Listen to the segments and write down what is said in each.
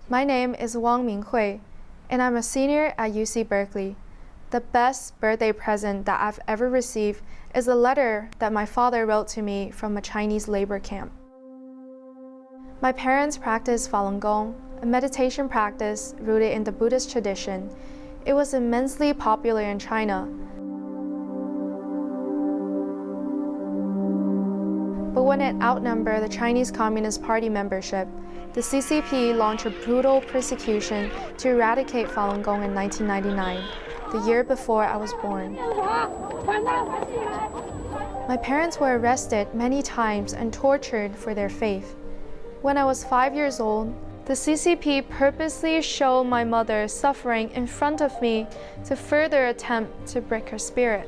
My name is Minghui Wang, and I'm a senior at UC Berkeley. The best birthday present that I've ever received is a letter that my father wrote to me from a Chinese labor camp. My parents practiced Fallong Gong, a meditation practice rooted in the Buddhist tradition. It was immensely popular in China. But when it outnumbered the Chinese Communist Party membership, the CCP launched a brutal persecution to eradicate Falun Gong in 1999, the year before I was born. My parents were arrested many times and tortured for their faith. When I was 5 years old, the CCP purposely showed my mother suffering in front of me to further attempt to break her spirit.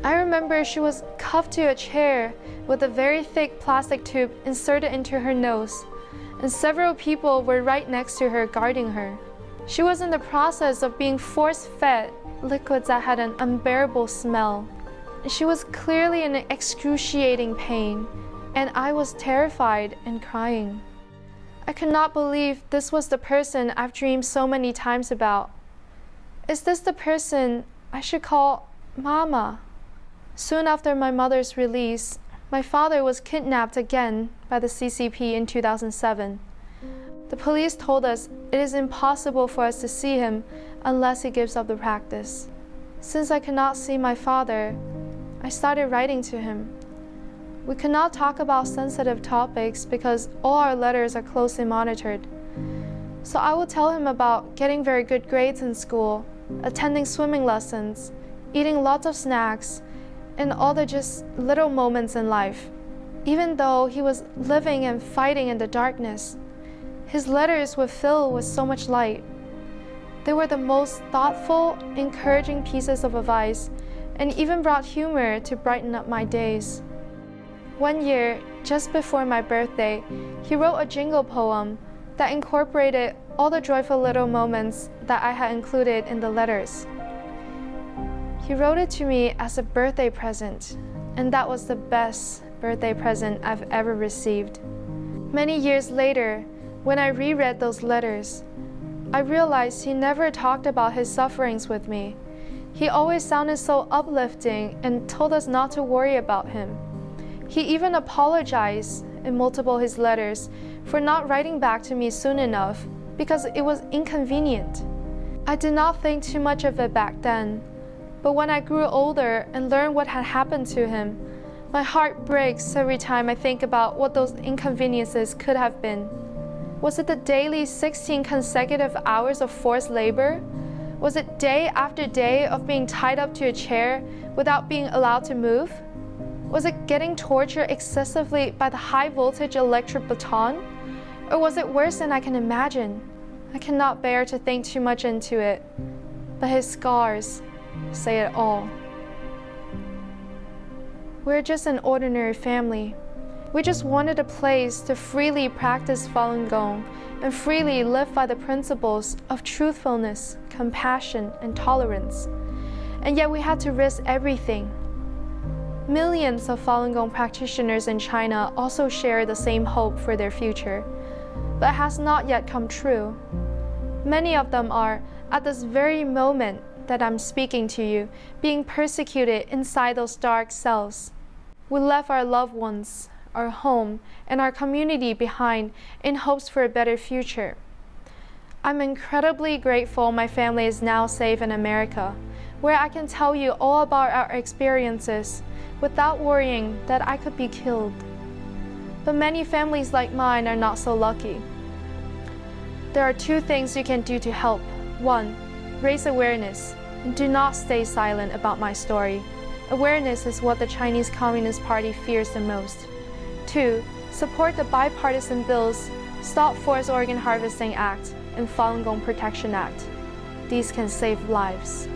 I remember she was cuffed to a chair with a very thick plastic tube inserted into her nose, and several people were right next to her guarding her. She was in the process of being force-fed liquids that had an unbearable smell. She was clearly in excruciating pain, and I was terrified and crying. I could not believe this was the person I've dreamed so many times about. Is this the person I should call Mama? Soon after my mother's release, my father was kidnapped again by the CCP in 2007. The police told us it is impossible for us to see him unless he gives up the practice. Since I could not see my father, I started writing to him. We could not talk about sensitive topics because all our letters are closely monitored. So I would tell him about getting very good grades in school, attending swimming lessons, eating lots of snacks, and all the just little moments in life. Even though he was living and fighting in the darkness, his letters were filled with so much light. They were the most thoughtful, encouraging pieces of advice, and even brought humor to brighten up my days. One year, just before my birthday, he wrote a jingle poem that incorporated all the joyful little moments that I had included in the letters. He wrote it to me as a birthday present, and that was the best birthday present I've ever received. Many years later, when I reread those letters, I realized he never talked about his sufferings with me. He always sounded so uplifting and told us not to worry about him. He even apologized in multiple his letters for not writing back to me soon enough because it was inconvenient. I did not think too much of it back then, but when I grew older and learned what had happened to him, my heart breaks every time I think about what those inconveniences could have been. Was it the daily 16 consecutive hours of forced labor? Was it day after day of being tied up to a chair without being allowed to move? Was it getting tortured excessively by the high-voltage electric baton? Or was it worse than I can imagine? I cannot bear to think too much into it, but his scars say it all. We're just an ordinary family. We just wanted a place to freely practice Falun Gong and freely live by the principles of truthfulness, compassion, and tolerance. And yet we had to risk everything. Millions of Falun Gong practitioners in China also share the same hope for their future, but it has not yet come true. Many of them are, at this very moment that I'm speaking to you, being persecuted inside those dark cells. We left our loved ones, our home, and our community behind in hopes for a better future. I'm incredibly grateful my family is now safe in America, where I can tell you all about our experiences without worrying that I could be killed. But many families like mine are not so lucky. There are two things you can do to help. One, raise awareness, and do not stay silent about my story. Awareness is what the Chinese Communist Party fears the most. Two, support the bipartisan bills Stop Forced Organ Harvesting Act and Falun Gong Protection Act. These can save lives.